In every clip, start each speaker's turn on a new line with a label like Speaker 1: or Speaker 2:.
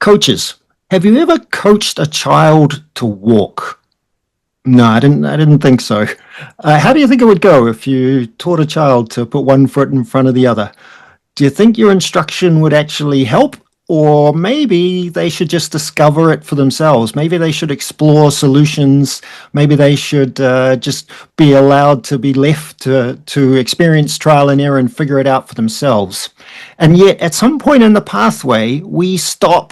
Speaker 1: Coaches, have you ever coached a child to walk? No, I didn't think so. How do you think it would go if you taught a child to put one foot in front of the other? Do you think your instruction would actually help? Or maybe they should just discover it for themselves. Maybe they should explore solutions. Maybe they should just be allowed to be left to experience trial and error and figure it out for themselves. And yet, at some point in the pathway, we stop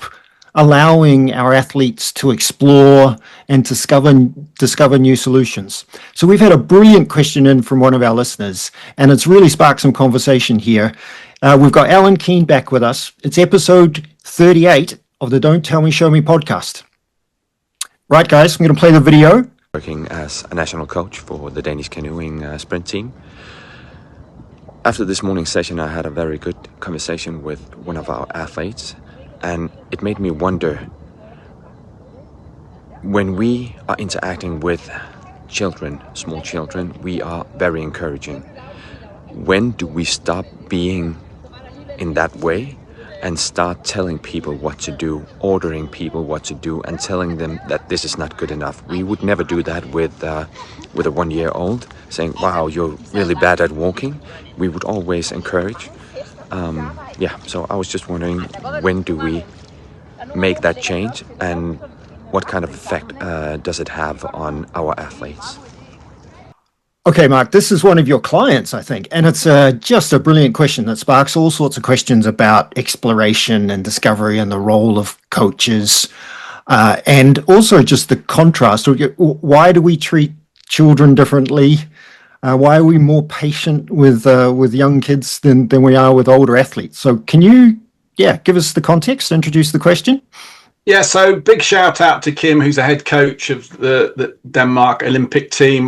Speaker 1: allowing our athletes to explore and discover new solutions. So we've had a brilliant question in from one of our listeners, and it's really sparked some conversation here. We've got Alan Keane back with us. It's episode 38 of the Don't Tell Me, Show Me podcast. Right, guys, I'm going to play the video.
Speaker 2: Working as a national coach for the Danish canoeing sprint team. After this morning's session, I had a very good conversation with one of our athletes, and it made me wonder, when we are interacting with children, small children, we are very encouraging. When do we stop being in that way and start telling people what to do, ordering people what to do, and telling them that this is not good enough? We would never do that with a 1-year-old, saying, wow, you're really bad at walking. We would always encourage. So I was just wondering, when do we make that change, and what kind of effect does it have on our athletes?
Speaker 1: Okay, Mark, this is one of your clients, I think, and it's just a brilliant question that sparks all sorts of questions about exploration and discovery and the role of coaches, and also just the contrast. Why do we treat children differently? Why are we more patient with young kids than we are with older athletes? So can you, give us the context, introduce the question?
Speaker 3: Yeah, so big shout out to Kim, who's a head coach of the Denmark Olympic team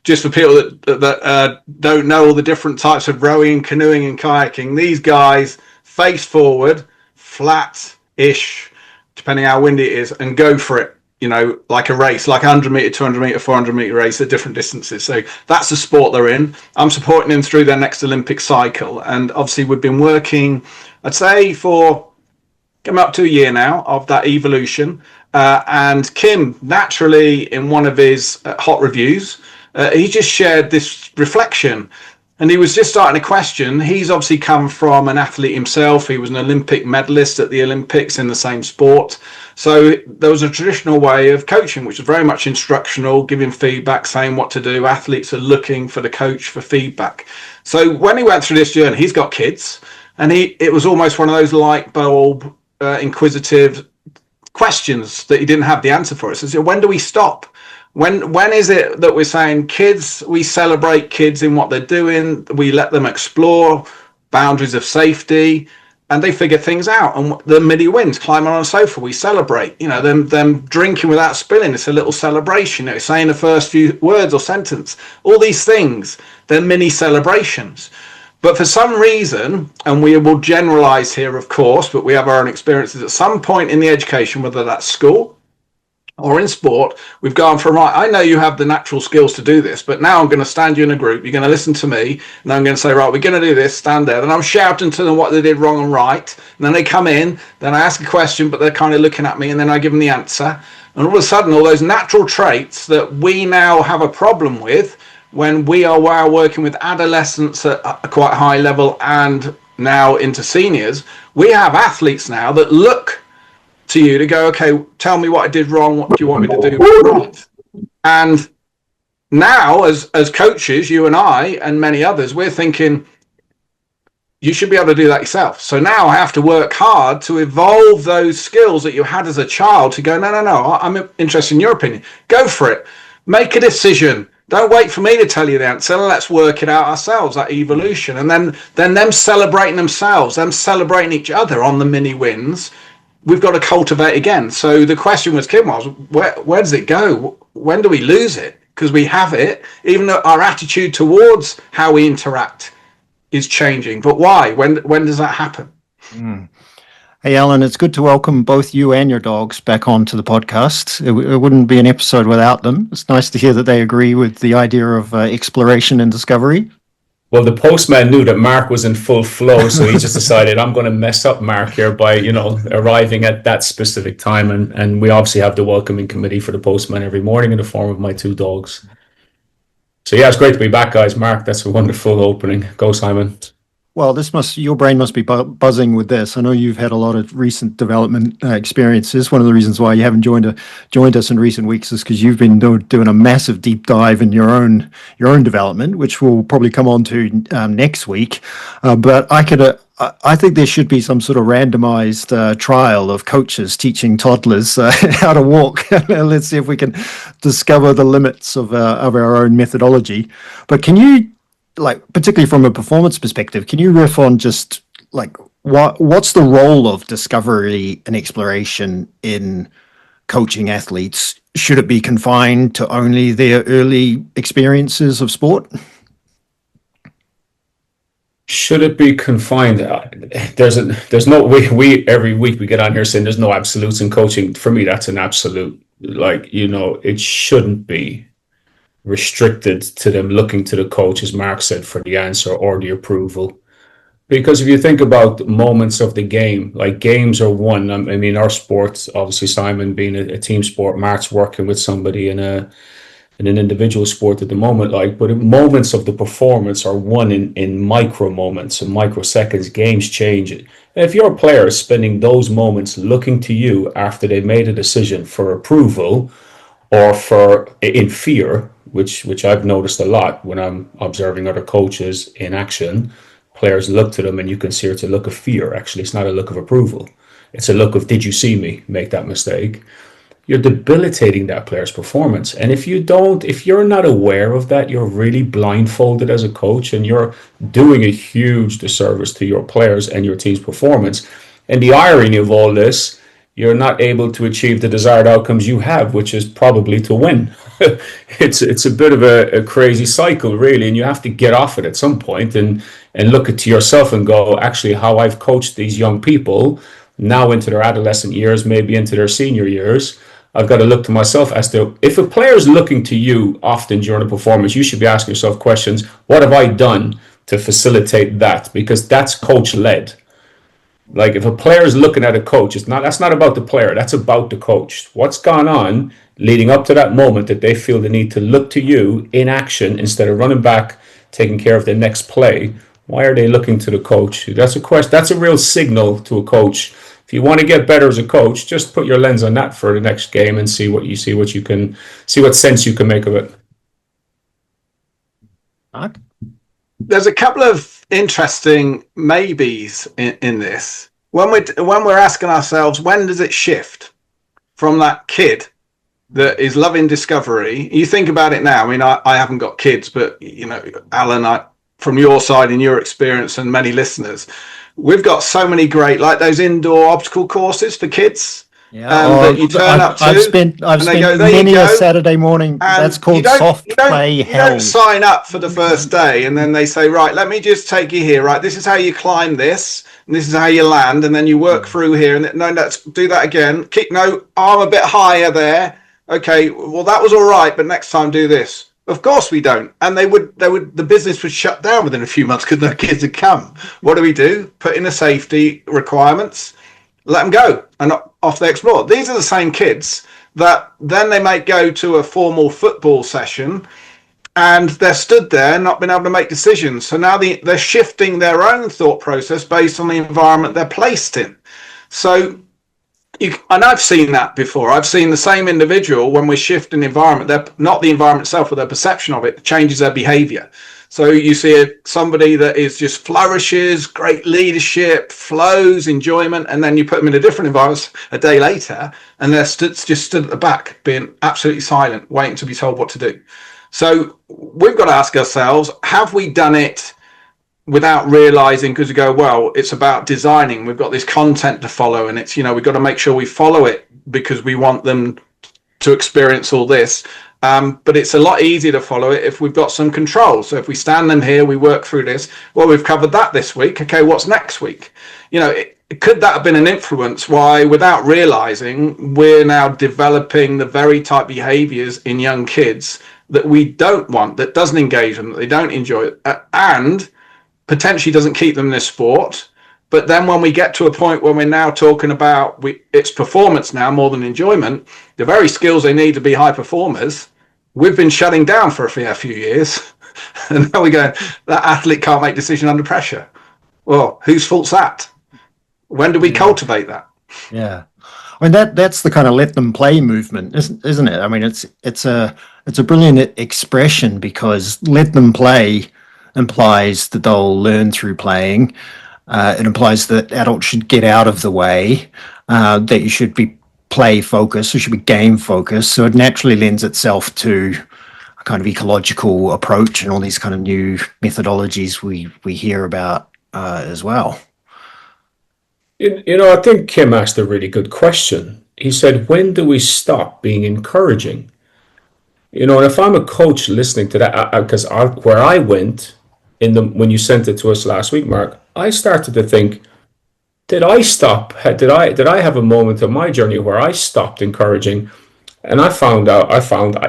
Speaker 3: just for people that don't know all the different types of rowing, canoeing and kayaking. These guys face forward, flat-ish, depending how windy it is, and go for it. Like a race, like a 100 meter, 200 meter, 400 meter race at different distances. So that's the sport they're in. I'm supporting them through their next Olympic cycle. And obviously we've been working, I'd say, for coming up to a year now of that evolution. And Kim, naturally, in one of his hot reviews, he just shared this reflection. And he was just starting to question. He's obviously come from an athlete himself. He was an Olympic medalist at the Olympics in the same sport. So there was a traditional way of coaching, which was very much instructional, giving feedback, saying what to do. Athletes are looking for the coach for feedback. So when he went through this journey, he's got kids, and it was almost one of those light bulb, inquisitive questions that he didn't have the answer for. So when do we stop? When is it that we're saying kids, we celebrate kids in what they're doing, we let them explore boundaries of safety, and they figure things out? And the mini wins, climbing on a sofa, we celebrate. Them drinking without spilling, it's a little celebration. Saying the first few words or sentence, all these things, they're mini celebrations. But for some reason, and we will generalize here, of course, but we have our own experiences, at some point in the education, whether that's school or in sport, we've gone from, right, I know you have the natural skills to do this, but now I'm going to stand you in a group, you're going to listen to me, and I'm going to say, right, we're going to do this, stand there. Then I'm shouting to them what they did wrong and right. And then they come in, then I ask a question, but they're kind of looking at me, and then I give them the answer. And all of a sudden, all those natural traits that we now have a problem with when we are working with adolescents at a quite high level and now into seniors, we have athletes now that look to you to go, okay, tell me what I did wrong, what do you want me to do right? And now as coaches, you and I and many others, we're thinking you should be able to do that yourself. So now I have to work hard to evolve those skills that you had as a child to go, no, I'm interested in your opinion. Go for it. Make a decision. Don't wait for me to tell you the answer. Let's work it out ourselves, that evolution. And then them celebrating themselves, them celebrating each other on the mini wins, we've got to cultivate again. So the question was, Kim, was where does it go? When do we lose it? Because we have it, even though our attitude towards how we interact is changing. But why? When does that happen?
Speaker 1: Hey, Alan, it's good to welcome both you and your dogs back onto the podcast. It wouldn't be an episode without them. It's nice to hear that they agree with the idea of exploration and discovery.
Speaker 4: Well, the postman knew that Mark was in full flow, so he just decided, I'm going to mess up Mark here by, arriving at that specific time. And we obviously have the welcoming committee for the postman every morning in the form of my 2 dogs. So yeah, it's great to be back, guys. Mark, that's a wonderful opening. Go, Simon.
Speaker 1: Well, your brain must be buzzing with this. I know you've had a lot of recent development experiences. One of the reasons why you haven't joined us in recent weeks is because you've been doing a massive deep dive in your own development, which we'll probably come on to next week. But I think there should be some sort of randomized trial of coaches teaching toddlers how to walk. Let's see if we can discover the limits of our own methodology. But can you, particularly from a performance perspective, can you riff on just what's the role of discovery and exploration in coaching athletes? Should it be confined to only their early experiences of sport?
Speaker 4: Should it be confined? There's no way. We every week we get on here saying there's no absolutes in coaching. For me, that's an absolute. It shouldn't be restricted to them looking to the coach, as Mark said, for the answer or the approval. Because if you think about moments of the game, like games are one. I mean, our sports, obviously, Simon being a team sport, Mark's working with somebody in an individual sport at the moment, but moments of the performance are one in micro moments and microseconds. Games change. And if your player is spending those moments looking to you after they made a decision for approval or in fear, which I've noticed a lot when I'm observing other coaches in action, players look to them and you can see it's a look of fear. Actually, it's not a look of approval. It's a look of, did you see me make that mistake? You're debilitating that player's performance. And if you're not aware of that, you're really blindfolded as a coach and you're doing a huge disservice to your players and your team's performance. And the irony of all this, you're not able to achieve the desired outcomes you have, which is probably to win. It's a bit of a crazy cycle, really, and you have to get off it at some point and look at yourself and go, actually, how I've coached these young people now into their adolescent years, maybe into their senior years, I've got to look to myself as to, if a player is looking to you often during a performance, you should be asking yourself questions, what have I done to facilitate that? Because that's coach-led. Like if a player is looking at a coach, that's not about the player, that's about the coach. What's gone on leading up to that moment that they feel the need to look to you in action instead of running back, taking care of the next play? Why are they looking to the coach? That's a question. That's a real signal to a coach. If you want to get better as a coach, just put your lens on that for the next game and see what sense you can make of it.
Speaker 1: Mark?
Speaker 3: There's a couple of interesting maybes in this. When we're asking ourselves, when does it shift from that kid that is loving discovery? You think about it now. I mean, I haven't got kids, but Alan, from your side and your experience and many listeners, we've got so many great, like those indoor obstacle courses for kids.
Speaker 1: Yeah,
Speaker 3: that you turn up to.
Speaker 1: I've spent many a Saturday morning. That's called soft play hell.
Speaker 3: You don't sign up for the first day and then they say, right, let me just take you here. Right, this is how you climb this, and this is how you land, and then you work through here. And no, let's do that again. Arm a bit higher there. Okay, well that was all right, but next time do this. Of course we don't. And the business would shut down within a few months because no kids had come. What do? Put in the safety requirements, let them go, and off they explore. These are the same kids that then they might go to a formal football session and they're stood there not being able to make decisions. So now they're shifting their own thought process based on the environment they're placed in. So, and I've seen that before. I've seen the same individual, when we shift an environment, not the environment itself, but their perception of it changes their behavior. So you see somebody that is just flourishes, great leadership, flows, enjoyment, and then you put them in a different environment a day later, and they're just stood at the back, being absolutely silent, waiting to be told what to do. So we've got to ask ourselves, have we done it without realizing? Because we go, well, it's about designing. We've got this content to follow, and it's, we've got to make sure we follow it because we want them to experience all this. But it's a lot easier to follow it if we've got some control. So if we stand them here, we work through this. Well, we've covered that this week. Okay, what's next week? Could that have been an influence why, without realizing, we're now developing the very type behaviors in young kids that we don't want, that doesn't engage them, that they don't enjoy it, and potentially doesn't keep them in this sport. But then when we get to a point when we're now talking about it's performance now more than enjoyment, the very skills they need to be high performers, we've been shutting down for a few years. And now we go, that athlete can't make decisions under pressure. Well, whose fault's that? When do we cultivate that?
Speaker 1: Yeah. I mean, that's the kind of let them play movement, isn't it? I mean, it's a brilliant expression, because let them play implies that they'll learn through playing. It implies that adults should get out of the way, that you should be play focused, you should be game focused. So it naturally lends itself to a kind of ecological approach and all these kind of new methodologies we hear about as well.
Speaker 4: You know, I think Kim asked a really good question. He said, when do we stop being encouraging? You know, and if I'm a coach listening to that, because where I went when you sent it to us last week, Mark, I started to think, did I stop? Did I have a moment of my journey where I stopped encouraging? And I found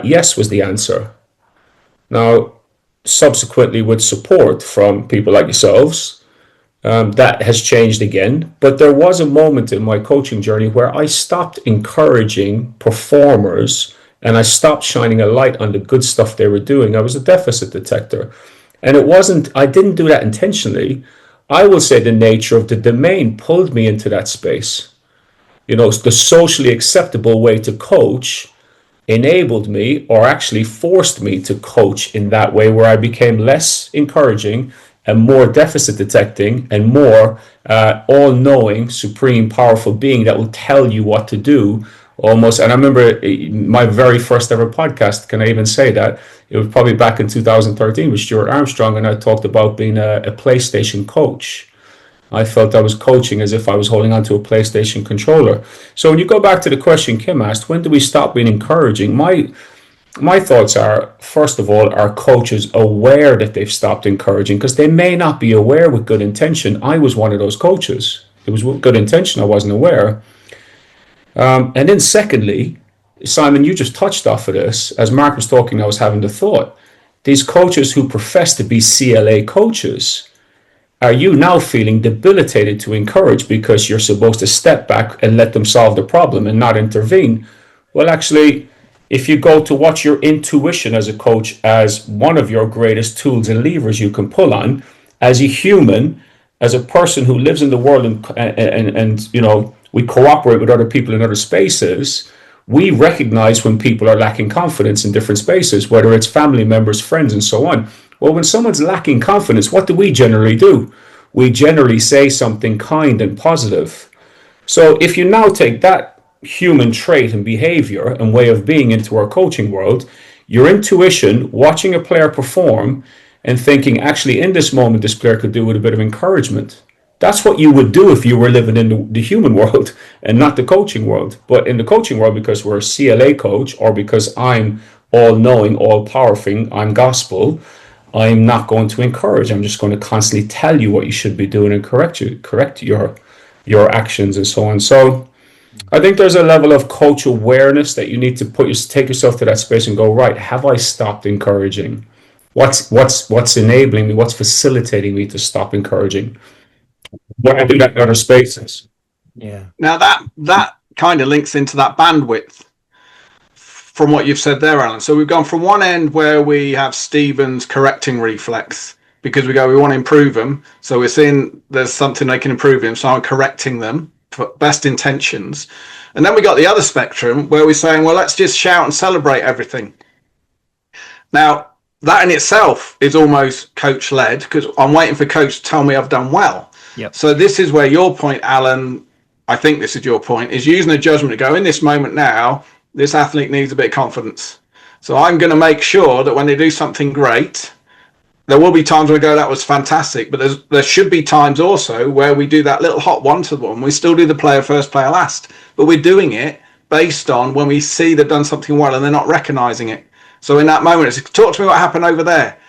Speaker 4: yes was the answer. Now, subsequently, with support from people like yourselves, that has changed again. But there was a moment in my coaching journey where I stopped encouraging performers and I stopped shining a light on the good stuff they were doing. I was a deficit detector. And I didn't do that intentionally. I will say the nature of the domain pulled me into that space. You know, the socially acceptable way to coach enabled me, or actually forced me to coach in that way, where I became less encouraging and more deficit detecting and more all-knowing, supreme, powerful being that will tell you what to do almost. And I remember my very first ever podcast, can I even say that? It was probably back in 2013 with Stuart Armstrong, and I talked about being a PlayStation coach. I felt I was coaching as if I was holding onto a PlayStation controller. So when you go back to the question Kim asked, when do we stop being encouraging? My thoughts are, first of all, are coaches aware that they've stopped encouraging? Because they may not be aware with good intention. I was one of those coaches. It was with good intention, I wasn't aware. And then secondly, Simon, you just touched off of this. As Mark was talking, I was having the thought. These coaches who profess to be CLA coaches, are you now feeling debilitated to encourage because you're supposed to step back and let them solve the problem and not intervene? Well, actually, if you go to watch your intuition as a coach as one of your greatest tools and levers you can pull on, as a human, as a person who lives in the world and you know, we cooperate with other people in other spaces, we recognize when people are lacking confidence in different spaces, whether it's family members, friends, and so on. Well, when someone's lacking confidence, what do? We generally say something kind and positive. So if you now take that human trait and behavior and way of being into our coaching world, your intuition, watching a player perform and thinking, actually, in this moment, this player could do with a bit of encouragement. That's what you would do if you were living in the human world and not the coaching world. But in the coaching world, because we're a CLA coach, or because I'm all-knowing, all-powerful, I'm gospel, I'm not going to encourage. I'm just going to constantly tell you what you should be doing and correct your actions and so on. So I think there's a level of coach awareness that you need to take yourself to that space and go, right, have I stopped encouraging? What's enabling me? What's facilitating me to stop encouraging? When I do that in other spaces.
Speaker 1: Yeah.
Speaker 3: Now that kind of links into that bandwidth from what you've said there, Alan. So we've gone from one end where we have Stephen's correcting reflex because we want to improve them. So we're seeing there's something they can improve in, so I'm correcting them for best intentions. And then we got the other spectrum where we're saying, well, let's just shout and celebrate everything. Now, that in itself is almost coach-led, because I'm waiting for coach to tell me I've done well.
Speaker 1: Yep.
Speaker 3: So this is where your point, Alan, I think this is your point, is using a judgment to go, in this moment now, this athlete needs a bit of confidence. So I'm going to make sure that when they do something great, there will be times where we go, that was fantastic, but there should be times also where we do that little hot one-to-one. We still do the player first, player last, but we're doing it based on when we see they've done something well and they're not recognizing it. So in that moment, it's talk to me what happened over there.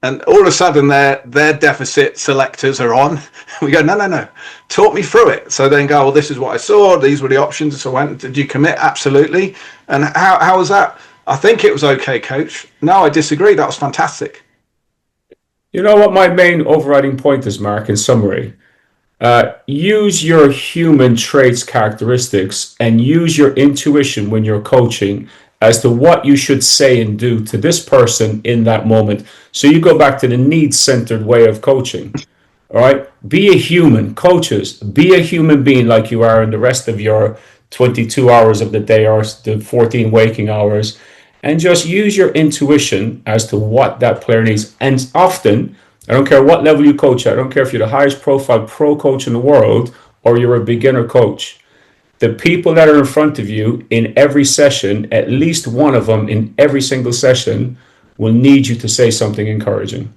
Speaker 3: And all of a sudden, their deficit selectors are on. We go, no, talk me through it. So then go, well, this is what I saw. These were the options. So did you commit? Absolutely. And how was that? I think it was okay, coach. No, I disagree. That was fantastic.
Speaker 4: You know what my main overriding point is, Mark, in summary? Use your human traits, characteristics, and use your intuition when you're coaching as to what you should say and do to this person in that moment. So you go back to the needs-centered way of coaching. All right? Be a human. Coaches, be a human being like you are in the rest of your 22 hours of the day or the 14 waking hours, and just use your intuition as to what that player needs. And often, I don't care what level you coach at, I don't care if you're the highest profile pro coach in the world or you're a beginner coach. The people that are in front of you in every session, at least one of them in every single session, will need you to say something encouraging.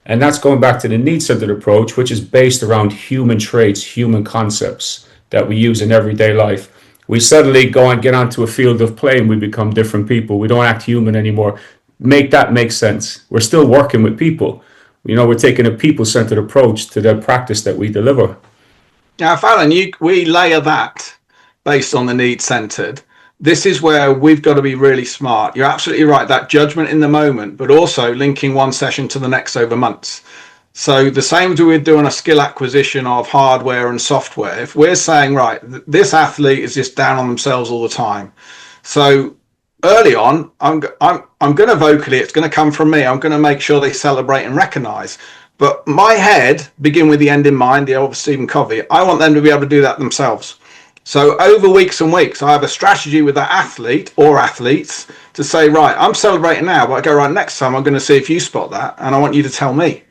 Speaker 4: And that's going back to the need-centered approach, which is based around human traits, human concepts that we use in everyday life. We suddenly go and get onto a field of play and we become different people. We don't act human anymore. Make that make sense. We're still working with people. You know, we're taking a people-centered approach to the practice that we deliver.
Speaker 3: Now, Fallon, we layer that based on the need-centered. This is where we've got to be really smart. You're absolutely right, that judgment in the moment, but also linking one session to the next over months. So the same as we're doing a skill acquisition of hardware and software, if we're saying, right, this athlete is just down on themselves all the time. So early on, I'm going to vocally, it's going to come from me. I'm going to make sure they celebrate and recognize. But my head, begin with the end in mind, the old Stephen Covey, I want them to be able to do that themselves. So over weeks and weeks, I have a strategy with that athlete or athletes to say, right, I'm celebrating now, but I go, right, next time I'm going to see if you spot that, and I want you to tell me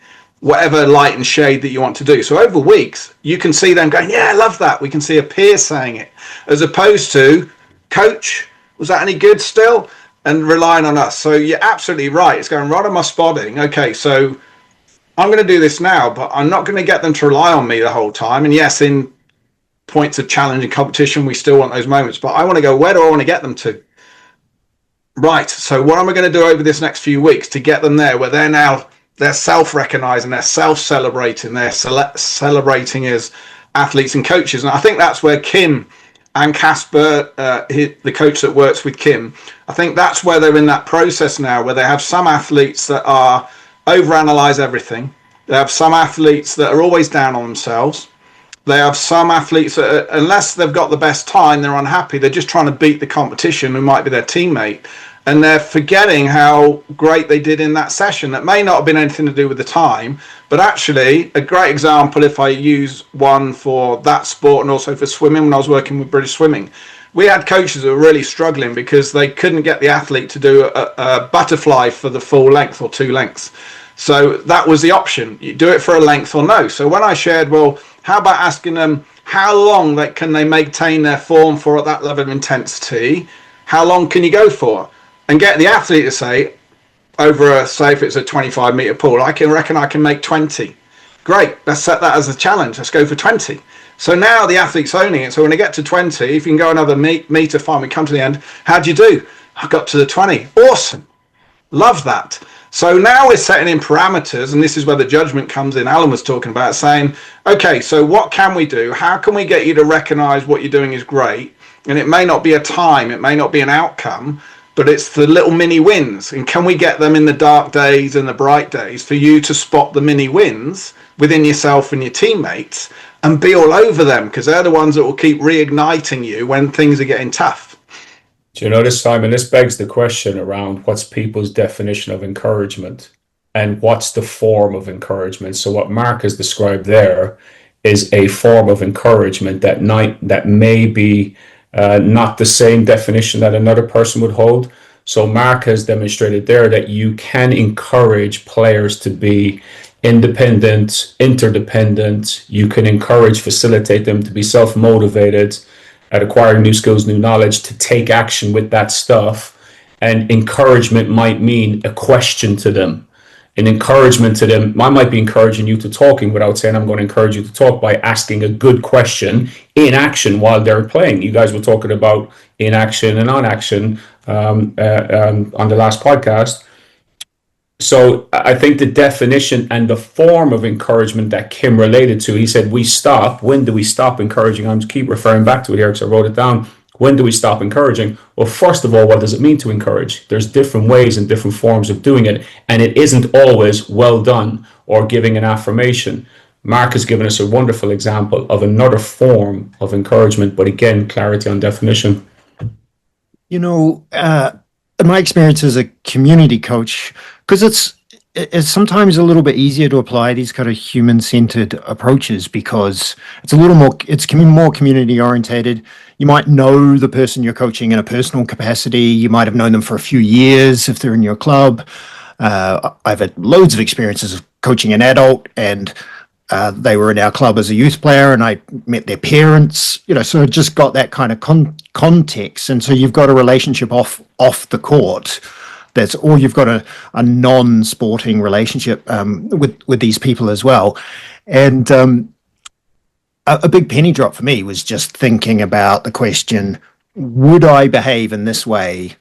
Speaker 3: whatever light and shade that you want to do. So over weeks, you can see them going, yeah, I love that. We can see a peer saying it, as opposed to, coach, was that any good still? And relying on us. So you're absolutely right. It's going, right on my spotting. Okay, so I'm going to do this now, but I'm not going to get them to rely on me the whole time. And yes, in points of challenge and competition, we still want those moments, but I want to go, where do I want to get them to? Right, so what am I going to do over this next few weeks to get them there, where they're self-recognizing, they're self-celebrating, they're celebrating as athletes and coaches. And I think that's where Kim and Casper, the coach that works with Kim, I think that's where they're in that process now, where they have some athletes that are overanalyze everything. They have some athletes that are always down on themselves. They have some athletes that, unless they've got the best time, they're unhappy. They're just trying to beat the competition who might be their teammate. And they're forgetting how great they did in that session. That may not have been anything to do with the time, but actually a great example, if I use one for that sport and also for swimming, when I was working with British Swimming, we had coaches who were really struggling because they couldn't get the athlete to do a butterfly for the full length or 2 lengths. So that was the option. You do it for a length or no. So when I shared, well, how about asking them how long can they maintain their form for at that level of intensity? How long can you go for? And get the athlete to say, say if it's a 25-meter pool, I reckon I can make 20. Great, let's set that as a challenge. Let's go for 20. So now the athlete's owning it. So when I get to 20, if you can go another meter, fine, we come to the end. How'd you do? I got to the 20. Awesome. Love that. So now we're setting in parameters, and this is where the judgment comes in. Alan was talking about saying, okay, so what can we do? How can we get you to recognize what you're doing is great? And it may not be a time, it may not be an outcome, but it's the little mini wins. And can we get them in the dark days and the bright days for you to spot the mini wins within yourself and your teammates and be all over them? Because they're the ones that will keep reigniting you when things are getting tough.
Speaker 4: Do you notice, Simon, this begs the question around what's people's definition of encouragement and what's the form of encouragement. So what Mark has described there is a form of encouragement that may be not the same definition that another person would hold. So Mark has demonstrated there that you can encourage players to be independent, interdependent. You can facilitate them to be self-motivated at acquiring new skills, new knowledge, to take action with that stuff. And encouragement might mean a question to them. An encouragement to them, I might be encouraging you to talking without saying I'm going to encourage you to talk, by asking a good question in action while they're playing. You guys were talking about in action and on action on the last podcast. So I think the definition and the form of encouragement that Kim related to, he said, we stop. When do we stop encouraging? I'm keep referring back to it here because I wrote it down. When do we stop encouraging? Well, first of all, what does it mean to encourage? There's different ways and different forms of doing it, and it isn't always well done or giving an affirmation. Mark has given us a wonderful example of another form of encouragement, but again, clarity on definition.
Speaker 1: You know, in my experience as a community coach, because it's sometimes a little bit easier to apply these kind of human-centered approaches because it's more community orientated. You might know the person you're coaching in a personal capacity. You might have known them for a few years if they're in your club. I've had loads of experiences of coaching an adult, and they were in our club as a youth player, and I met their parents, so I just got that kind of context. And so you've got a relationship off the court. Or you've got a non-sporting relationship with these people as well. And a big penny drop for me was just thinking about the question, would I behave in this way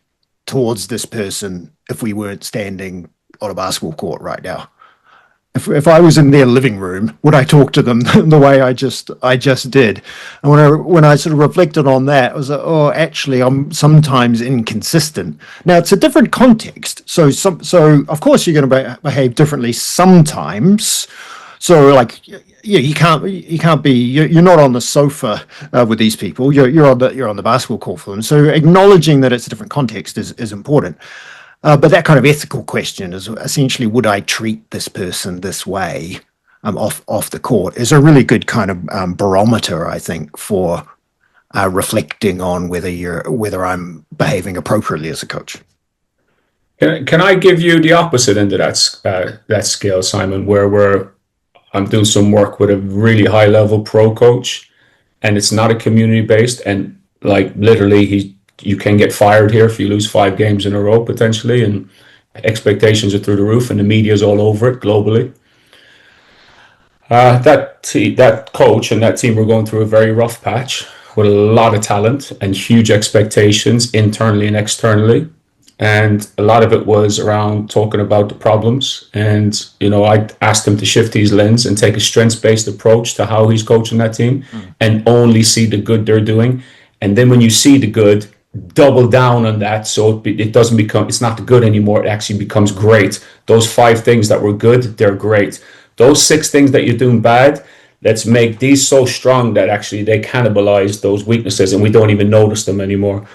Speaker 1: towards this person if we weren't standing on a basketball court right now? If I was in their living room, would I talk to them the way I just did? And when I sort of reflected on that, I was like, oh, actually, I'm sometimes inconsistent. Now it's a different context, so of course you're going to behave differently sometimes. So like, you can't be. You're not on the sofa with these people. You're on the basketball court for them. So acknowledging that it's a different context is important. But that kind of ethical question is essentially, would I treat this person this way off the court, is a really good kind of barometer, I think, for reflecting on whether I'm behaving appropriately as a coach.
Speaker 4: Can I give you the opposite end of that scale, Simon, where I'm doing some work with a really high level pro coach, and it's not a community based, and like literally you can get fired here if you lose 5 games in a row potentially, and expectations are through the roof, and the media's all over it globally. That coach and that team were going through a very rough patch with a lot of talent and huge expectations internally and externally, and a lot of it was around talking about the problems. And I asked him to shift his lens and take a strengths-based approach to how he's coaching that team, and only see the good they're doing. And then when you see the good, double down on that, so it's not the good anymore, it actually becomes great. Those 5 things that were good, they're great. Those 6 things that you're doing bad, let's make these so strong that actually they cannibalize those weaknesses and we don't even notice them anymore.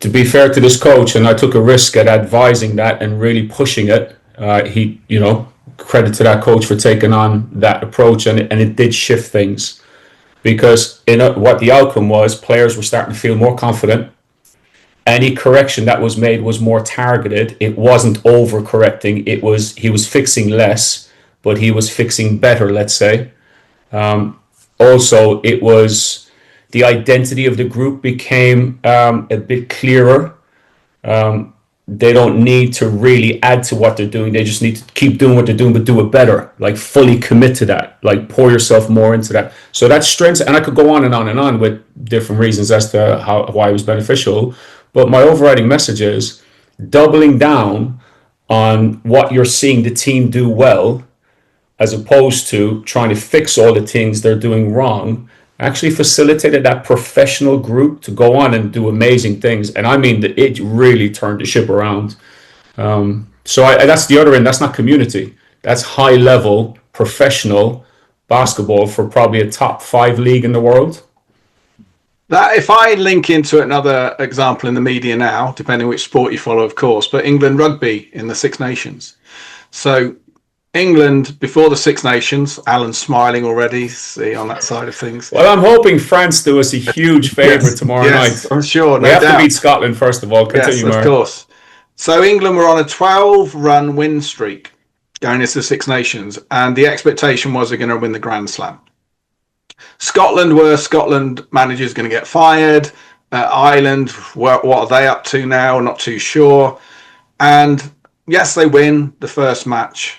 Speaker 4: To be fair to this coach, and I took a risk at advising that and really pushing it, credit to that coach for taking on that approach, and it did shift things. Because what the outcome was, players were starting to feel more confident. Any correction that was made was more targeted. It wasn't overcorrecting. He was fixing less, but he was fixing better, let's say. Also, it was the identity of the group became a bit clearer. They don't need to really add to what they're doing. They just need to keep doing what they're doing, but do it better. Like fully commit to that. Like pour yourself more into that. So that's strengths, and I could go on and on and on with different reasons as to why it was beneficial. But my overriding message is doubling down on what you're seeing the team do well, as opposed to trying to fix all the things they're doing wrong, actually facilitated that professional group to go on and do amazing things. And I mean, that it really turned the ship around. That's the other end. That's not community. That's high level professional basketball for probably a top 5 league in the world.
Speaker 3: That, if I link into another example in the media now, depending which sport you follow, of course, but England rugby in the Six Nations. So England, before the Six Nations, Alan's smiling already, see, on that side of things.
Speaker 4: Well, I'm hoping France do us a huge favour tomorrow night.
Speaker 3: I'm sure.
Speaker 4: We have to beat Scotland, first of all. Continue,
Speaker 3: yes, of course. So England were on a 12-run win streak going into the Six Nations, and the expectation was they're going to win the Grand Slam. Scotland managers going to get fired. Ireland, what are they up to now? Not too sure. And yes, they win the first match.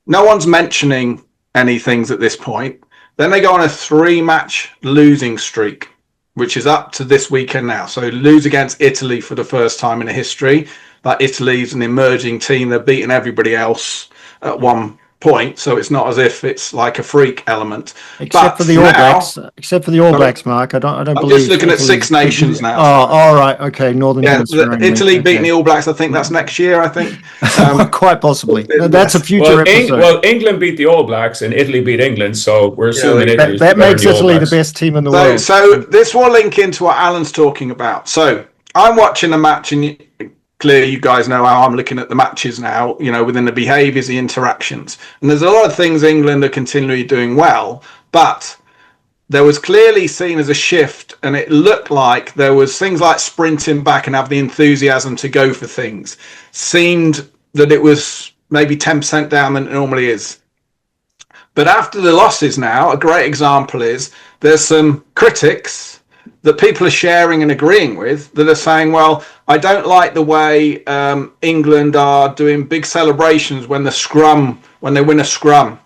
Speaker 3: No one's mentioning any things at this point. Then they go on a 3-match losing streak, which is up to this weekend now. So lose against Italy for the first time in history. But Italy's an emerging team. They're beating everybody else at one point, so it's not as if it's like a freak element.
Speaker 1: Except for the All Blacks. Except for the All Blacks, Mark. I don't believe.
Speaker 3: I'm just looking at Six Nations now.
Speaker 1: Oh, all right. Okay, Northern Hemisphere.
Speaker 3: Italy beating the All Blacks. I think that's next year. I think
Speaker 1: quite possibly. That's a future episode.
Speaker 4: England beat the All Blacks and Italy beat England, so we're assuming Italy.
Speaker 1: That makes Italy the best team in the world.
Speaker 3: So this will link into what Alan's talking about. So I'm watching a match, and clearly you guys know how I'm looking at the matches now, within the behaviours, the interactions. And there's a lot of things England are continually doing well, but there was clearly seen as a shift, and it looked like there was things like sprinting back and have the enthusiasm to go for things. Seemed that it was maybe 10% down than it normally is. But after the losses now, a great example is there's some critics that people are sharing and agreeing with that are saying, well, I don't like the way England are doing big celebrations when they win a scrum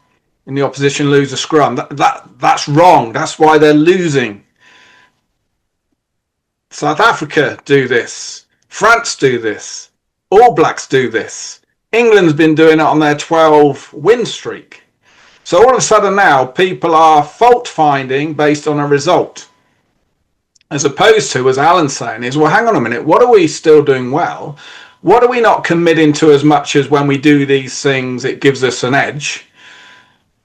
Speaker 3: and the opposition lose a scrum. That's wrong. That's why they're losing. South Africa do this. France do this. All Blacks do this. England's been doing it on their 12 win streak. So all of a sudden now people are fault finding based on a result. As opposed to, as Alan's saying, is, well, hang on a minute, what are we still doing well? What are we not committing to as much as when we do these things, it gives us an edge?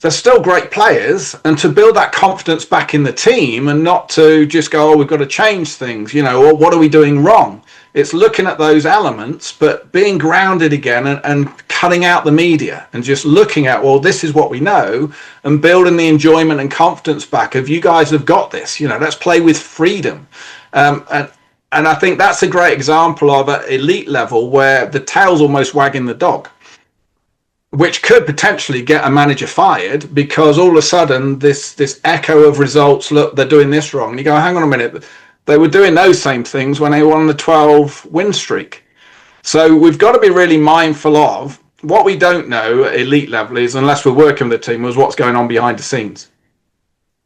Speaker 3: They're still great players, and to build that confidence back in the team and not to just go, oh, we've got to change things, or what are we doing wrong? It's looking at those elements, but being grounded again and cutting out the media and just looking at, well, this is what we know, and building the enjoyment and confidence back of, you guys have got this, let's play with freedom. And I think that's a great example of at elite level where the tail's almost wagging the dog, which could potentially get a manager fired because all of a sudden this echo of results, look, they're doing this wrong. And you go, hang on a minute. They were doing those same things when they were on the 12 win streak. So we've got to be really mindful of what we don't know at elite level is, unless we're working with the team, was what's going on behind the scenes.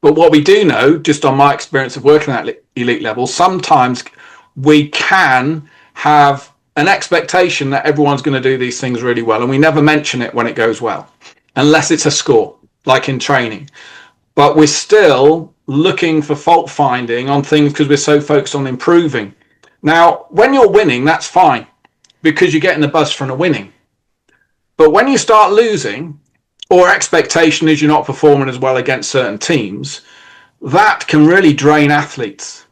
Speaker 3: But what we do know, just on my experience of working at elite level, sometimes we can have an expectation that everyone's going to do these things really well, and we never mention it when it goes well, unless it's a score, like in training. But we're still looking for fault finding on things because we're so focused on improving. Now, when you're winning, that's fine because you're getting the buzz from the winning. But when you start losing, or expectation is you're not performing as well against certain teams, that can really drain athletes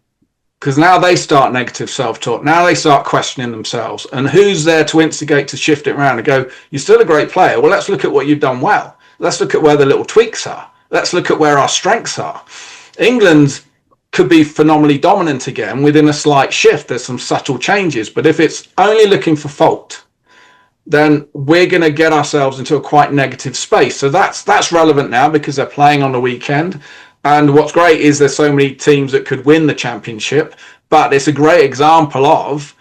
Speaker 3: because now they start negative self-talk. Now they start questioning themselves. And who's there to instigate to shift it around and go, you're still a great player. Well, let's look at what you've done well. Let's look at where the little tweaks are. Let's look at where our strengths are. England could be phenomenally dominant again within a slight shift. There's some subtle changes. But if it's only looking for fault, then we're going to get ourselves into a quite negative space. So that's relevant now because they're playing on the weekend. And what's great is there's so many teams that could win the championship. But it's a great example of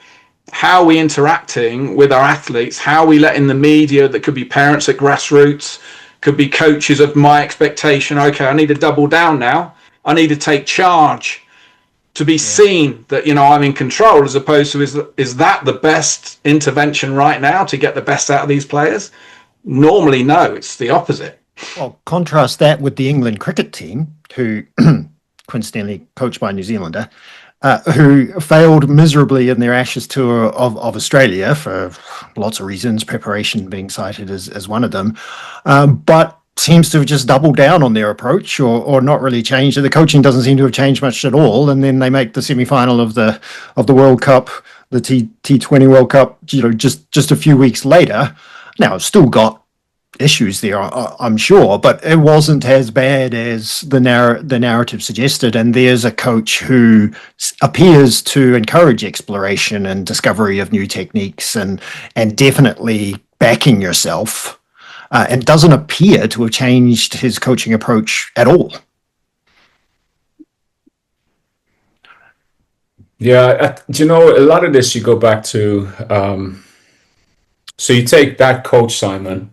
Speaker 3: how we interacting with our athletes, how we let in the media, that could be parents at grassroots, could be coaches of my expectation. Okay, I need to double down now. I need to take charge to be seen that, I'm in control, as opposed to, is that the best intervention right now to get the best out of these players? Normally, no, it's the opposite.
Speaker 1: Well, contrast that with the England cricket team, who, coincidentally coached by a New Zealander, who failed miserably in their Ashes tour of Australia for lots of reasons, preparation being cited as one of them, but seems to have just doubled down on their approach or not really changed. The coaching doesn't seem to have changed much at all. And then they make the semi-final of the World Cup, the T20 World Cup, just a few weeks later. Now, it's still got issues there, I'm sure, but it wasn't as bad as the narrative suggested. And there's a coach who appears to encourage exploration and discovery of new techniques and definitely backing yourself. And doesn't appear to have changed his coaching approach at all.
Speaker 4: Yeah, a lot of this you go back to. So you take that coach, Simon,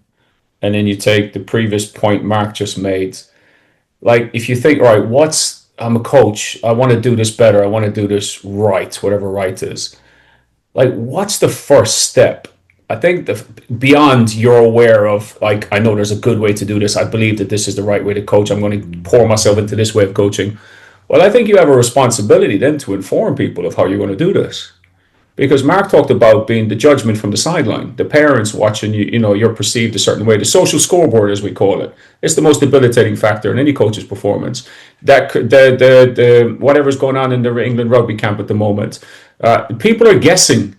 Speaker 4: and then you take the previous point Mark just made. Like, if you think, all right, I'm a coach, I want to do this better, I want to do this right, whatever right is. Like, what's the first step I think beyond you're aware of, like, I know there's a good way to do this. I believe that this is the right way to coach. I'm going to pour myself into this way of coaching. Well, I think you have a responsibility then to inform people of how you're going to do this. Because Mark talked about being the judgment from the sideline, the parents watching you, you're perceived a certain way. The social scoreboard, as we call it, it's the most debilitating factor in any coach's performance. That the whatever's going on in the England rugby camp at the moment, people are guessing.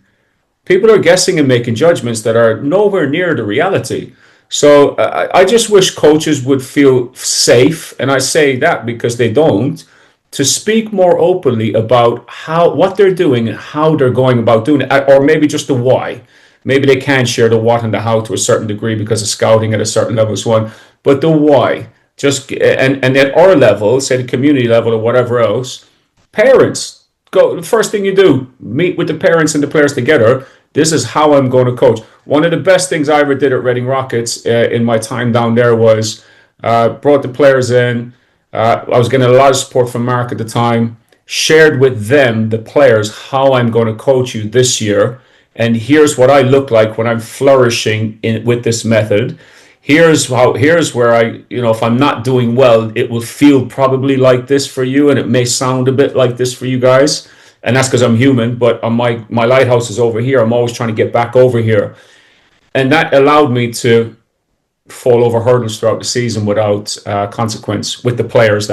Speaker 4: People are guessing and making judgments that are nowhere near the reality. So I just wish coaches would feel safe, and I say that because they don't, to speak more openly about what they're doing and how they're going about doing it, or maybe just the why. Maybe they can share the what and the how to a certain degree because of scouting at a certain level, so on. But the why, and at our level, say the community level or whatever else, parents go. The first thing you do, meet with the parents and the players together. This is how I'm going to coach. One of the best things I ever did at Reading Rockets in my time down there was brought the players in. I was getting a lot of support from Mark at the time, shared with them, the players, how I'm going to coach you this year. And here's what I look like when I'm flourishing with this method. Here's where I, if I'm not doing well, it will feel probably like this for you. And it may sound a bit like this for you guys. And that's because I'm human, but my lighthouse is over here. I'm always trying to get back over here. And that allowed me to fall over hurdles throughout the season without consequence with the players.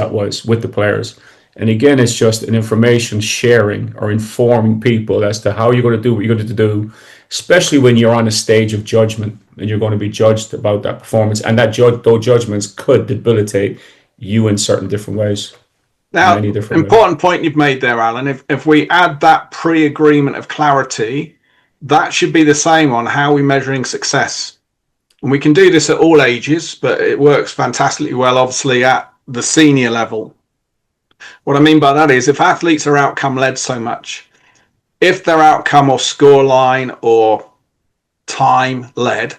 Speaker 4: And again, it's just an information sharing or informing people as to how you're going to do what you're going to do, especially when you're on a stage of judgment and you're going to be judged about that performance, and those judgments could debilitate you in certain different ways.
Speaker 3: Now, important point you've made there, Alan. If we add that pre-agreement of clarity, that should be the same on how we're measuring success. And we can do this at all ages, but it works fantastically well, obviously, at the senior level. What I mean by that is if athletes are outcome-led so much, if they're outcome or scoreline or time-led,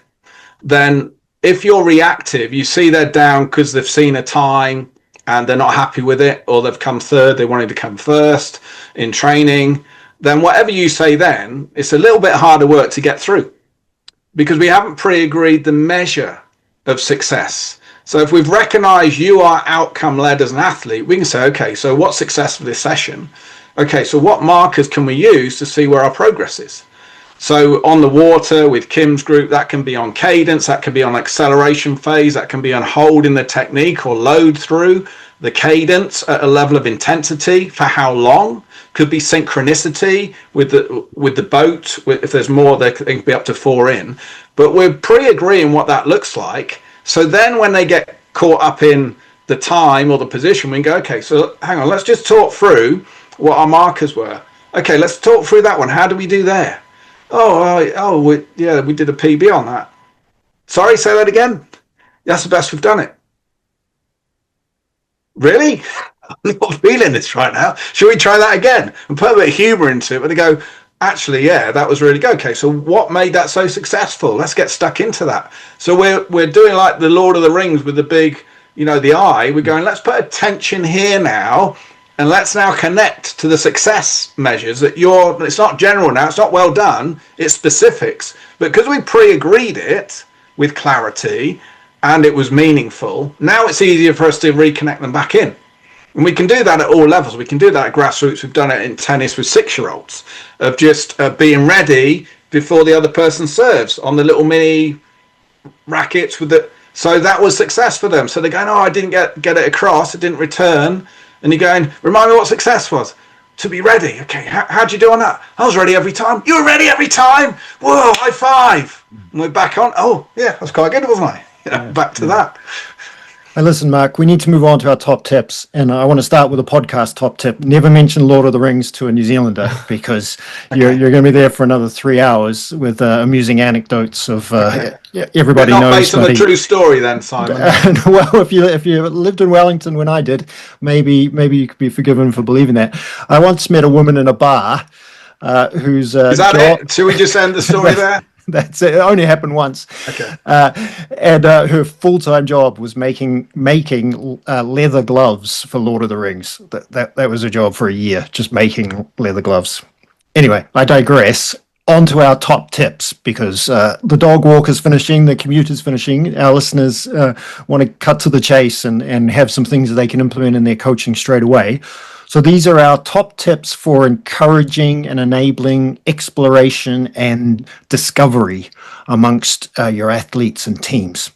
Speaker 3: then if you're reactive, you see they're down because they've seen a time and they're not happy with it, or they've come third, they wanted to come first in training, then whatever you say then, it's a little bit harder work to get through, because we haven't pre-agreed the measure of success. So if we've recognized you are outcome-led as an athlete, we can say, okay, so what's success for this session? Okay, so what markers can we use to see where our progress is? So on the water with Kim's group, that can be on cadence, that can be on acceleration phase, that can be on hold in the technique or load through the cadence at a level of intensity for how long. Could be synchronicity with the boat. If there's more, they can be up to 4 in. But we're pre-agreeing what that looks like. So then when they get caught up in the time or the position, we can go, okay, so hang on, let's just talk through what our markers were. Okay, let's talk through that one. How do we do there? We did a PB on that. Sorry, say that again. That's the best we've done it. Really? I'm not feeling this right now. Should we try that again? And put a bit of humor into it, but they go, actually, yeah, that was really good. Okay, so what made that so successful? Let's get stuck into that. So we're doing like the Lord of the Rings with the big, the eye. We're going, let's put attention here now, and let's now connect to the success measures that it's not general now, it's not well done, it's specifics. But because we pre-agreed it with clarity and it was meaningful, now it's easier for us to reconnect them back in. And we can do that at all levels. We can do that at grassroots. We've done it in tennis with 6-year-olds, of just being ready before the other person serves on the little mini rackets so that was success for them. So they're going, I didn't get it across, it didn't return. And you're going, remind me what success was. To be ready. Okay, how'd you do on that? I was ready every time. You were ready every time. Whoa, high five. And we're back on. Oh, yeah, that was quite good, wasn't I? Back to that.
Speaker 1: Hey, listen, Mark, we need to move on to our top tips. And I want to start with a podcast top tip. Never mention Lord of the Rings to a New Zealander, because okay, you're going to be there for another 3 hours with amusing anecdotes of everybody knows. Not
Speaker 3: based on a true story then, Simon.
Speaker 1: Well, if you lived in Wellington when I did, maybe you could be forgiven for believing that. I once met a woman in a bar who's...
Speaker 3: Is that it? Should we just end the story there?
Speaker 1: That's it. It only happened once.
Speaker 3: Okay.
Speaker 1: And her full-time job was making leather gloves for Lord of the Rings. That was her job for a year, just making leather gloves. Anyway, I digress. on to our top tips, because the dog walk is finishing, the commute is finishing. Our listeners want to cut to the chase and have some things that they can implement in their coaching straight away. So these are our top tips for encouraging and enabling exploration and discovery amongst your athletes and teams.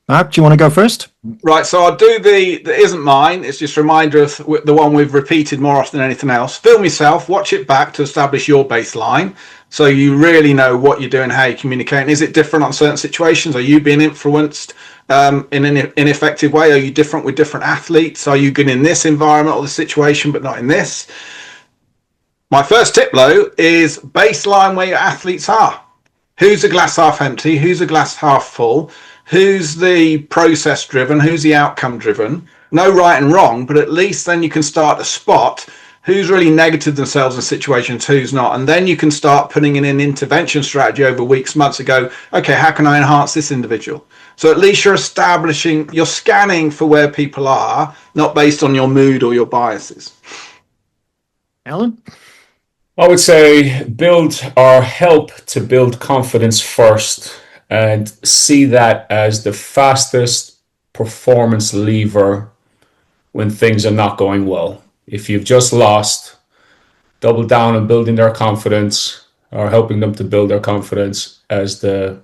Speaker 1: Mark, do you want to go first?
Speaker 3: Right, so I'll do that isn't mine. It's just a reminder of the one we've repeated more often than anything else. Film yourself, watch it back to establish your baseline, so you really know what you're doing, how you communicate. Is it different on certain situations? Are you being influenced in an ineffective way? Are you different with different athletes? Are you good in this environment or the situation but not in this? My first tip, though, is baseline where your athletes are. Who's a glass half empty? Who's a glass half full? Who's the process driven? Who's the outcome driven? No right and wrong, but at least then you can start to spot who's really negative themselves in situations, who's not. And then you can start putting in an intervention strategy over weeks, months ago. Okay, how can I enhance this individual? So at least you're scanning for where people are, not based on your mood or your biases.
Speaker 1: Alan?
Speaker 4: I would say build or help to build confidence first, and see that as the fastest performance lever when things are not going well. If you've just lost, double down on building their confidence or helping them to build their confidence as the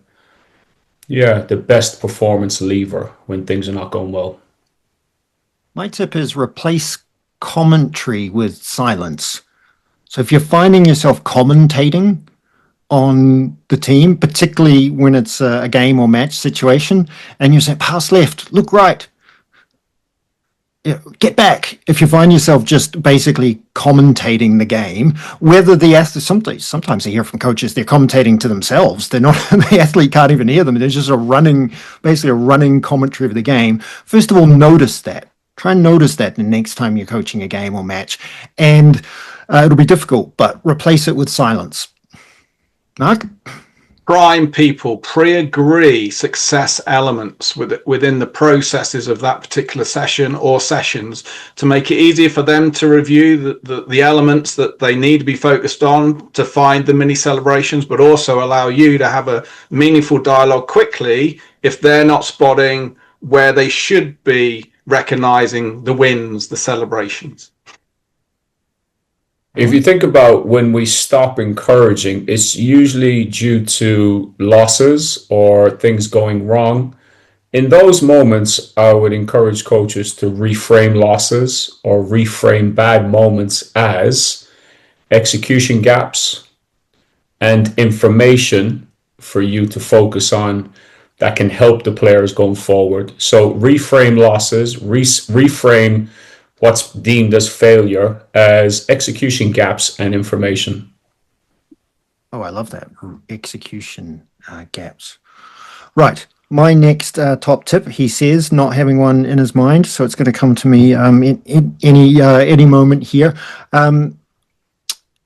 Speaker 4: best performance lever when things are not going well.
Speaker 1: My tip is replace commentary with silence. So if you're finding yourself commentating on the team, particularly when it's a game or match situation, and you say, pass left, look right, get back. If you find yourself just basically commentating the game, whether the athlete, sometimes I hear from coaches, they're commentating to themselves. They're not, the athlete can't even hear them. There's just basically a running commentary of the game. First of all, notice that. Try and notice that the next time you're coaching a game or match. And it'll be difficult, but replace it with silence. Mark?
Speaker 3: Prime people, pre-agree success elements within the processes of that particular session or sessions to make it easier for them to review the elements that they need to be focused on, to find the mini celebrations, but also allow you to have a meaningful dialogue quickly if they're not spotting where they should be recognizing the wins, the celebrations.
Speaker 4: If you think about when we stop encouraging, it's usually due to losses or things going wrong. In those moments, I would encourage coaches to reframe losses or reframe bad moments as execution gaps and information for you to focus on that can help the players going forward. So reframe losses, reframe what's deemed as failure as execution gaps and information.
Speaker 1: Oh, I love that. Execution gaps. Right. My next top tip, he says, not having one in his mind, so it's going to come to me in any moment here.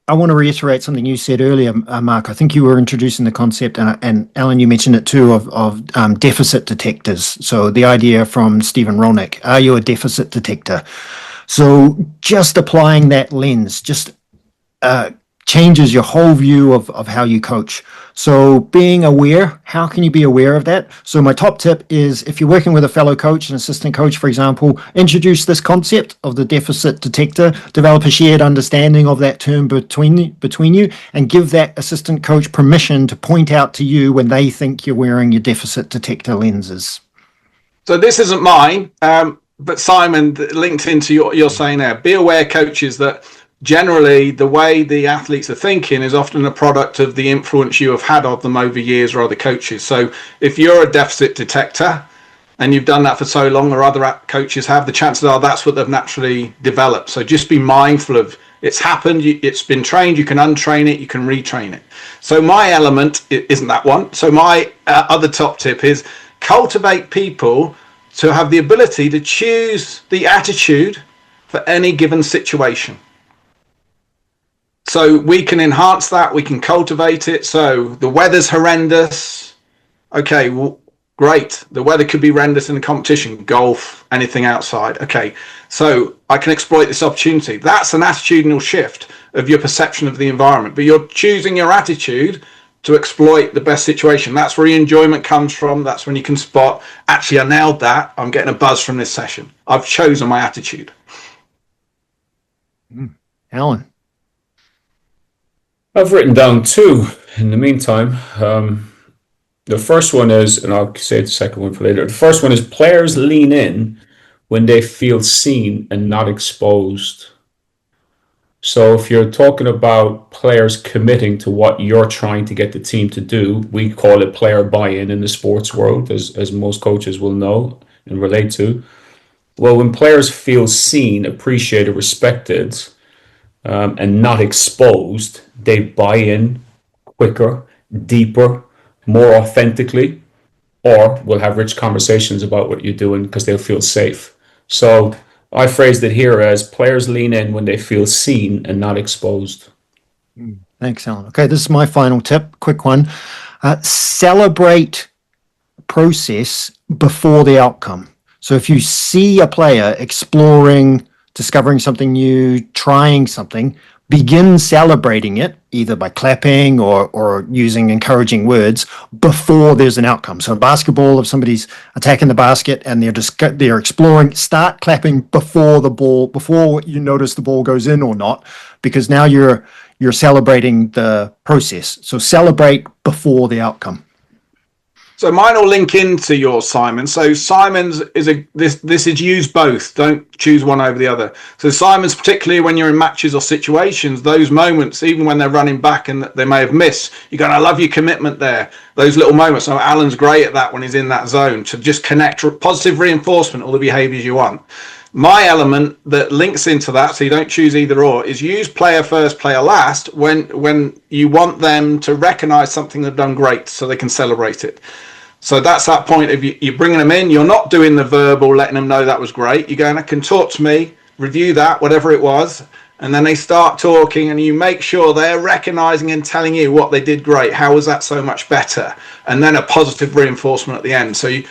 Speaker 1: I want to reiterate something you said earlier, Mark. I think you were introducing the concept, and Alan, you mentioned it too, of deficit detectors. So the idea from Stephen Rolnick, are you a deficit detector? So just applying that lens just changes your whole view of how you coach. So being aware, how can you be aware of that? So my top tip is, if you're working with a fellow coach, an assistant coach, for example, introduce this concept of the deficit detector, develop a shared understanding of that term between you, and give that assistant coach permission to point out to you when they think you're wearing your deficit detector lenses.
Speaker 3: So this isn't mine, but Simon, linked into you're saying there, be aware, coaches, that generally the way the athletes are thinking is often a product of the influence you have had of them over years or other coaches. So if you're a deficit detector and you've done that for so long, or other coaches have, the chances are that's what they've naturally developed. So just be mindful of, it's happened, it's been trained, you can untrain it, you can retrain it. So my element isn't that one. So my other top tip is cultivate people to have the ability to choose the attitude for any given situation. So we can enhance that, we can cultivate it. So the weather's horrendous. Okay, well, great. The weather could be horrendous in a competition, golf, anything outside. Okay, so I can exploit this opportunity. That's an attitudinal shift. of your perception of the environment, but you're choosing your attitude to exploit the best situation. That's where your enjoyment comes from. That's when you can spot, actually, I nailed that. I'm getting a buzz from this session. I've chosen my attitude.
Speaker 1: Alan?
Speaker 4: I've written down two in the meantime. The first one is, and I'll save the second one for later. The first one is players lean in when they feel seen and not exposed. So if you're talking about players committing to what you're trying to get the team to do, we call it player buy-in in the sports world, as most coaches will know and relate to. Well, when players feel seen, appreciated, respected, and not exposed, they buy in quicker, deeper, more authentically, or will have rich conversations about what you're doing because they'll feel safe. So I phrased it here as players lean in when they feel seen and not exposed.
Speaker 1: Thanks, Alan. Okay, this is my final tip. Quick one. Celebrate process before the outcome. So if you see a player exploring, discovering something new, trying something, begin celebrating it either by clapping or using encouraging words before there's an outcome. So in basketball, if somebody's attacking the basket and they're exploring, start clapping before you notice the ball goes in or not, because now you're celebrating the process. So celebrate before the outcome.
Speaker 3: So mine will link into yours, Simon. So Simon's this is use both. Don't choose one over the other. So Simon's, particularly when you're in matches or situations, those moments, even when they're running back and they may have missed, you're going, I love your commitment there. Those little moments. So Alan's great at that when he's in that zone, to just connect positive reinforcement, all the behaviors you want. My element that links into that, so you don't choose either or, is use player first, player last when you want them to recognize something they've done great so they can celebrate it. So that's that point of you're bringing them in. You're not doing the verbal, letting them know that was great. You're going, I can talk to me, review that, whatever it was. And then they start talking and you make sure they're recognizing and telling you what they did great. How was that so much better? And then a positive reinforcement at the end. So you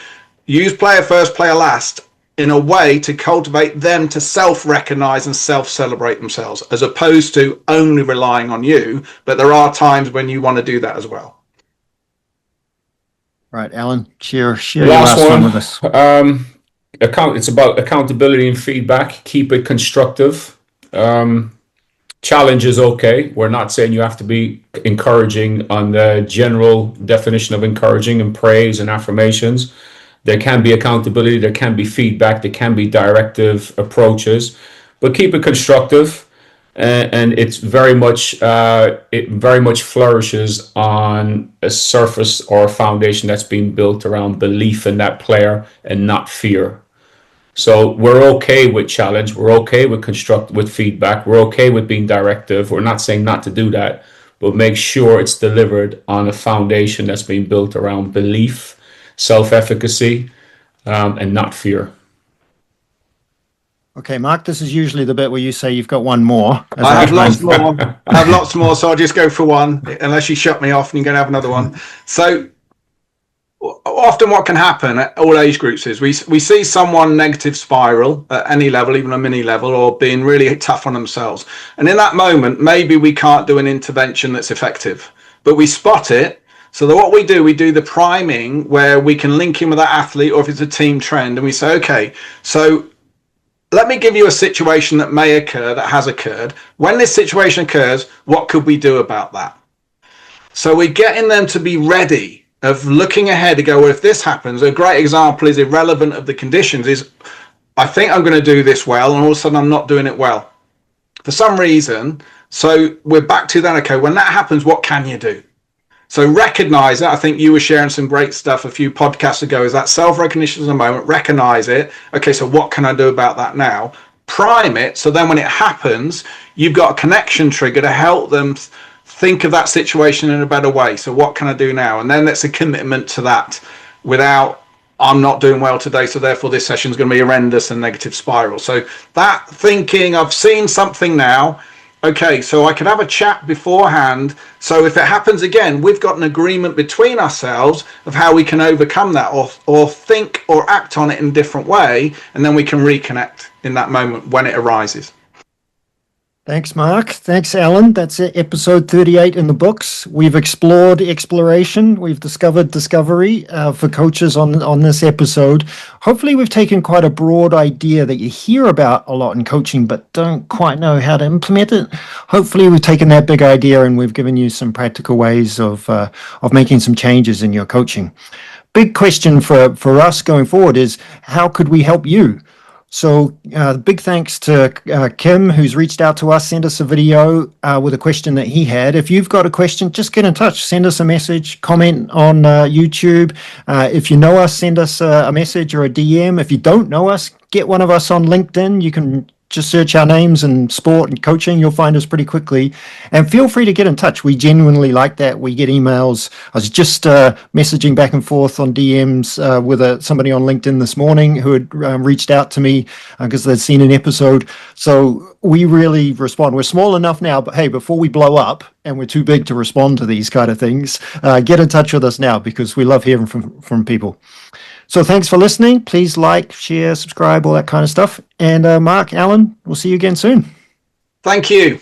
Speaker 3: use player first, player last in a way to cultivate them to self-recognize and self-celebrate themselves, as opposed to only relying on you. But there are times when you want to do that as well.
Speaker 1: Right, Alan, share
Speaker 4: The
Speaker 1: your last one with us.
Speaker 4: It's about accountability and feedback. Keep it constructive. Challenge is okay. We're not saying you have to be encouraging on the general definition of encouraging and praise and affirmations. There can be accountability, there can be feedback, there can be directive approaches, but keep it constructive. And it's very much flourishes on a surface or a foundation that's being built around belief in that player and not fear. So we're okay with challenge, we're okay with feedback, we're okay with being directive. We're not saying not to do that, but make sure it's delivered on a foundation that's being built around belief, self-efficacy, and not fear.
Speaker 1: Okay, Mark, this is usually the bit where you say you've got one more.
Speaker 3: I have lots more. I have lots more, so I'll just go for one, unless you shut me off and you're going to have another one. So often what can happen at all age groups is we see someone negative spiral at any level, even a mini level, or being really tough on themselves. And in that moment, maybe we can't do an intervention that's effective, but we spot it. So that what we do the priming where we can link in with that athlete, or if it's a team trend, and we say, okay, so let me give you a situation that may occur, that has occurred. When this situation occurs, what could we do about that? So we're getting them to be ready of looking ahead to go, well, if this happens, a great example is irrelevant of the conditions is, I think I'm going to do this well, and all of a sudden I'm not doing it well for some reason. So we're back to that. Okay, when that happens, what can you do? So recognize it. I think you were sharing some great stuff a few podcasts ago, is that self-recognition is a moment, recognize it. Okay, so what can I do about that now? Prime it. So then when it happens, you've got a connection trigger to help them think of that situation in a better way. So what can I do now? And then that's a commitment to that without, I'm not doing well today, so therefore this session is going to be horrendous and negative spiral. So that thinking, I've seen something now. Okay, so I could have a chat beforehand. So if it happens again, we've got an agreement between ourselves of how we can overcome that, or think or act on it in a different way. And then we can reconnect in that moment when it arises.
Speaker 1: Thanks, Mark. Thanks, Alan. That's it, episode 38 in the books. We've explored exploration. We've discovered discovery for coaches on this episode. Hopefully, we've taken quite a broad idea that you hear about a lot in coaching, but don't quite know how to implement it. Hopefully, we've taken that big idea and we've given you some practical ways of making some changes in your coaching. Big question for us going forward is, how could we help you? So big thanks to Kim, who's reached out to us, sent us a video with a question that he had. If you've got a question, just get in touch. Send us a message, comment on YouTube. If you know us, send us a message or a DM. If you don't know us, get one of us on LinkedIn. You can just search our names and sport and coaching. You'll find us pretty quickly. And feel free to get in touch. We genuinely like that. We get emails. I was just messaging back and forth on DMs with somebody on LinkedIn this morning who had reached out to me because they'd seen an episode. So we really respond. We're small enough now, but hey, before we blow up and we're too big to respond to these kind of things, get in touch with us now because we love hearing from people. So thanks for listening. Please like, share, subscribe, all that kind of stuff. And Mark, Alan, we'll see you again soon.
Speaker 3: Thank you.